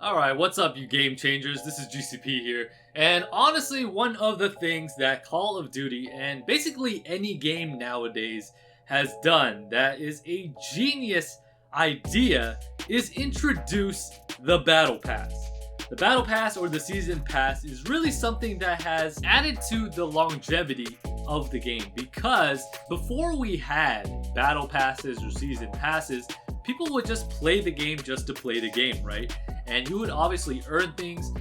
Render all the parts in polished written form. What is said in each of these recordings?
Alright, what's up, you game changers? This is GCP here. And honestly, one of the things that Call of Duty and basically any game nowadays has done that is a genius idea is introduce the Battle Pass. The Battle Pass or the Season Pass is really something that has added to the longevity of the game, because before we had Battle Passes or Season Passes, people would just play the game just to play the game, right? And you would obviously earn things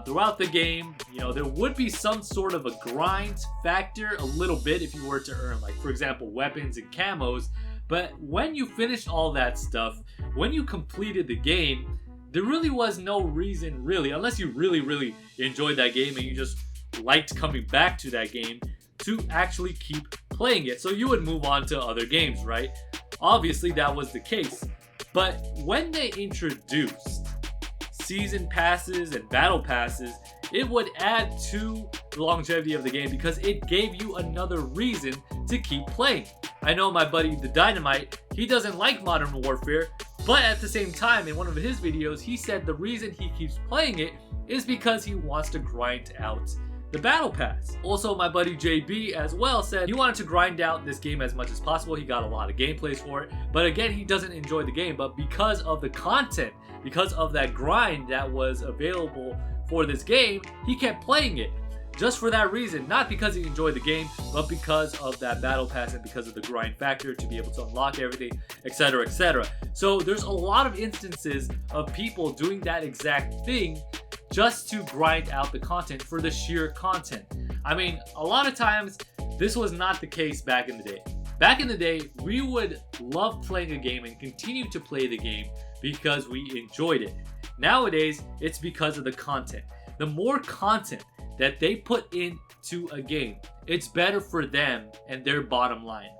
throughout the game. You know, there would be some sort of a grind factor a little bit if you were to earn, like, for example, weapons and camos. But when you finished all that stuff, when you completed the game, there really was no reason, really, unless you really enjoyed that game and you just liked coming back to that game, to actually keep playing it. So you would move on to other games, right? Obviously that was the case. But when they introduced season passes and battle passes, it would add to the longevity of the game because it gave you another reason to keep playing. I know my buddy the Dynamite, he doesn't like Modern Warfare, but at the same time, in one of his videos, he said the reason he keeps playing it is because he wants to grind out the Battle Pass. Also, my buddy JB as well said he wanted to grind out this game as much as possible. He got a lot of gameplays for it, but again, he doesn't enjoy the game. But because of the content, because of that grind that was available for this game, he kept playing it. Just for that reason, not because he enjoyed the game, but because of that Battle Pass and because of the grind factor to be able to unlock everything, etc, etc. So there's a lot of instances of people doing that exact thing just to grind out the content for the sheer content. I mean, a lot of times this was not the case back in the day. Back in the day, we would love playing a game and continue to play the game because we enjoyed it. Nowadays, it's because of the content. The more content that they put into a game, it's better for them and their bottom line.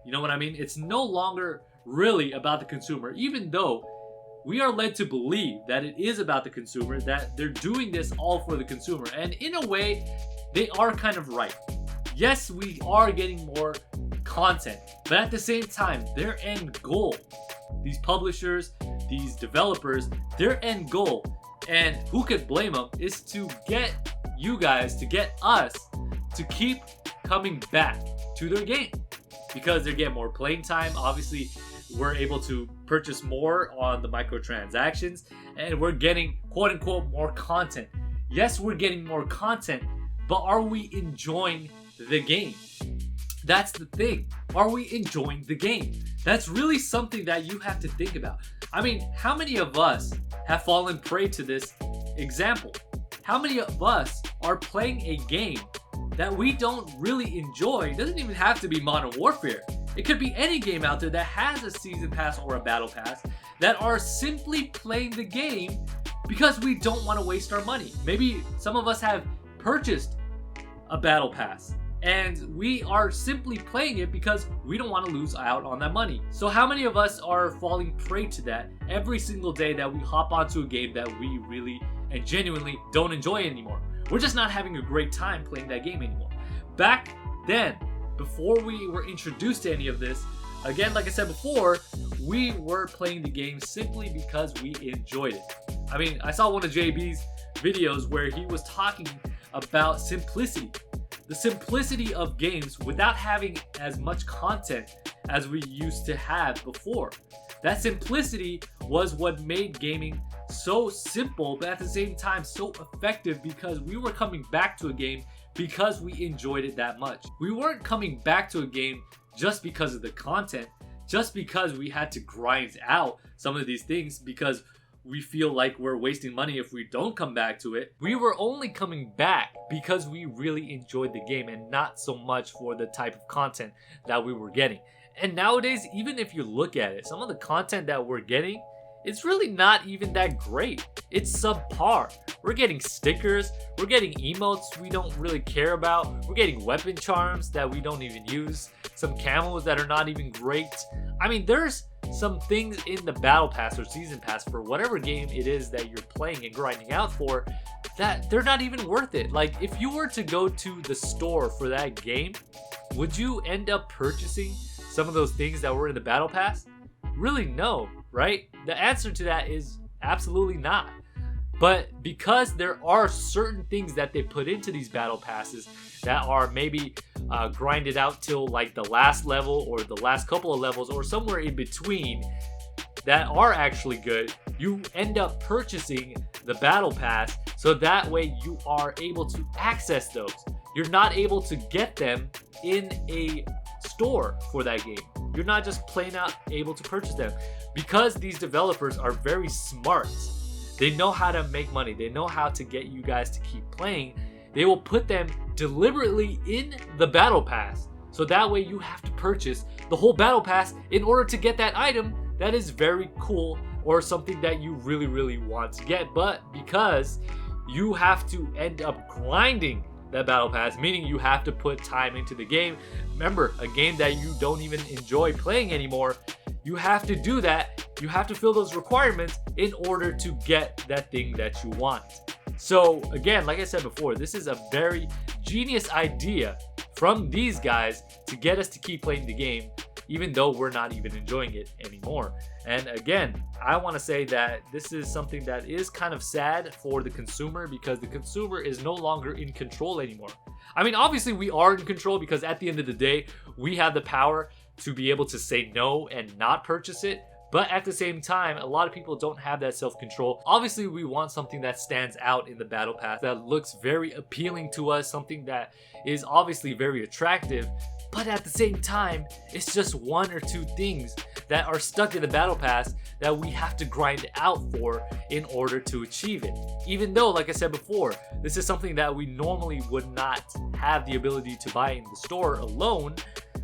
You know what I mean? It's no longer really about the consumer, even though we are led to believe that it is about the consumer, that they're doing this all for the consumer. And in a way, they are kind of right. Yes, we are getting more content, but at the same time, their end goal, these publishers, these developers, their end goal, and who could blame them, is to get you guys, to get us to keep coming back to their game because they're getting more playing time. Obviously, we're able to purchase more on the microtransactions and we're getting quote unquote more content. Yes, we're getting more content, but are we enjoying the game? That's the thing. Are we enjoying the game? That's really something that you have to think about. I mean, how many of us have fallen prey to this example? How many of us are playing a game that we don't really enjoy? It doesn't even have to be Modern Warfare. It could be any game out there that has a season pass or a battle pass, that are simply playing the game because we don't want to waste our money. Maybe some of us have purchased a battle pass and we are simply playing it because we don't want to lose out on that money. So how many of us are falling prey to that every single day that we hop onto a game that we really and genuinely don't enjoy anymore? We're just not having a great time playing that game anymore. Back then, before we were introduced to any of this, again, like I said before, we were playing the game simply because we enjoyed it. I mean, I saw one of JB's videos where he was talking about simplicity. The simplicity of games without having as much content as we used to have before. That simplicity was what made gaming so simple, but at the same time so effective, because we were coming back to a game because we enjoyed it that much. We weren't coming back to a game just because of the content, just because we had to grind out some of these things because we feel like we're wasting money if we don't come back to it. We were only coming back because we really enjoyed the game and not so much for the type of content that we were getting. And nowadays, even if you look at it, some of the content that we're getting, it's really not even that great. It's subpar. We're getting stickers, we're getting emotes we don't really care about, we're getting weapon charms that we don't even use, some camos that are not even great. I mean, there's some things in the battle pass or season pass for whatever game it is that you're playing and grinding out for, that they're not even worth it. Like, if you were to go to the store for that game, would you end up purchasing some of those things that were in the battle pass? Really, no, right? The answer to that is absolutely not. But because there are certain things that they put into these battle passes that are maybe grinded out till like the last level or the last couple of levels or somewhere in between that are actually good, you end up purchasing the battle pass so that way you are able to access those. You're not able to get them in a store for that game. You're not just plain out able to purchase them. Because these developers are very smart, they know how to make money, they know how to get you guys to keep playing, they will put them deliberately in the battle pass so that way you have to purchase the whole battle pass in order to get that item that is very cool or something that you really want to get. But because you have to end up grinding that battle pass, meaning you have to put time into the game, remember, a game that you don't even enjoy playing anymore, you have to do that. You have to fill those requirements in order to get that thing that you want. So again, like I said before, this is a very genius idea from these guys to get us to keep playing the game even though we're not even enjoying it anymore. And again, I want to say that this is something that is kind of sad for the consumer because the consumer is no longer in control anymore. I mean, obviously we are in control because at the end of the day, we have the power to be able to say no and not purchase it. But at the same time, a lot of people don't have that self-control. Obviously, we want something that stands out in the battle pass, that looks very appealing to us, something that is obviously very attractive. But at the same time, it's just one or two things that are stuck in the battle pass that we have to grind out for in order to achieve it. Even though, like I said before, this is something that we normally would not have the ability to buy in the store alone,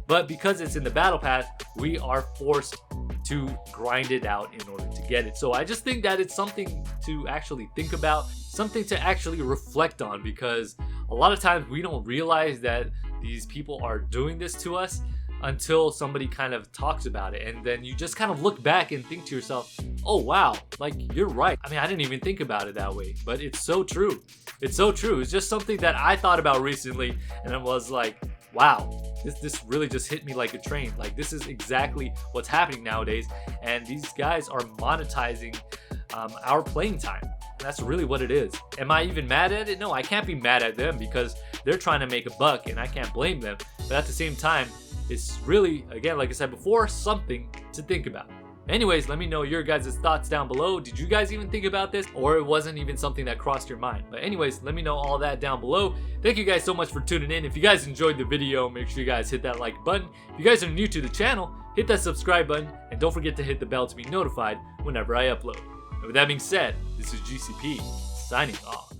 but because it's in the battle pass, we are forced to grind it out in order to get it. So I just think that it's something to actually think about, something to actually reflect on, because a lot of times we don't realize that these people are doing this to us until somebody kind of talks about it, and then you just kind of look back and think to yourself, oh wow, like you're right. I mean, I didn't even think about it that way, but it's so true. It's so true. It's just something that I thought about recently, and I was like, wow, this really just hit me like a train. Like, this is exactly what's happening nowadays, and these guys are monetizing our playing time. That's really what it is. Am I even mad at it? No, I can't be mad at them because they're trying to make a buck and I can't blame them. But at the same time, it's really, again, like I said before, something to think about. Anyways, let me know your guys' thoughts down below. Did you guys even think about this, or it wasn't even something that crossed your mind? But anyways, let me know all that down below. Thank you guys so much for tuning in. If you guys enjoyed the video, make sure you guys hit that like button. If you guys are new to the channel, hit that subscribe button, and don't forget to hit the bell to be notified whenever I upload. And with that being said, this is GCP signing off.